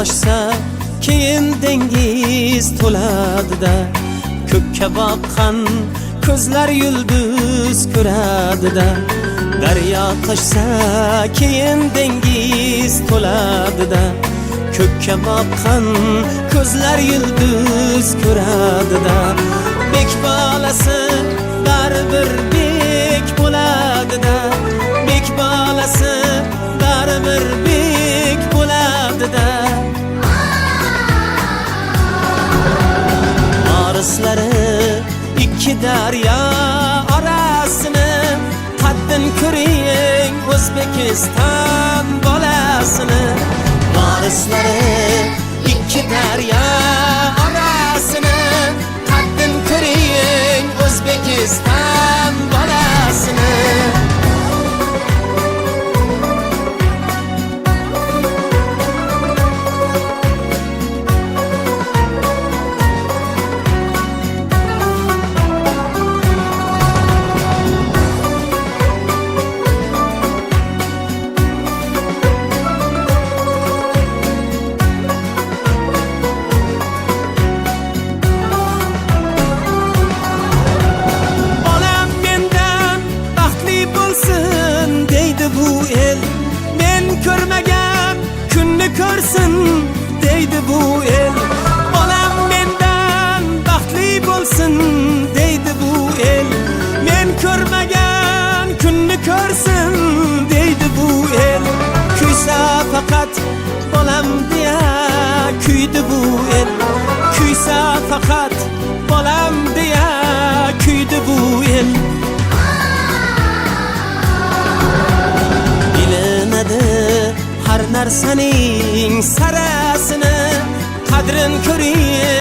toshsa keyin dengiz to'ladida, ko'kka boqqan ko'zlar yulduz ko'radida. Daryo toshsa keyin dengiz to'ladida, ko'kka boqqan ko'zlar yulduz ko'radida. Bek bolasi baribir bek bo'ladida, bek bolasi baribir bek bo'ladida. Orislari ikki daryo orasini, qaddin ko'ring O'zbekiston bolasini. Orislari ikki daryo orasini, qaddin ko'ring O'zbekiston bolasini. Ko'rmagan kunni ko'rsin deydi bu el. Bolam mendan baxtli bo'lsin deydi bu el. Men ko'rmagan kunni ko'rsin deydi bu el. Kuysa faqat bolam deya kuydi bu el. Kuysa faqat bolam deya kuydi bu el. Har narsaning sarasini, qadrin ko'ring.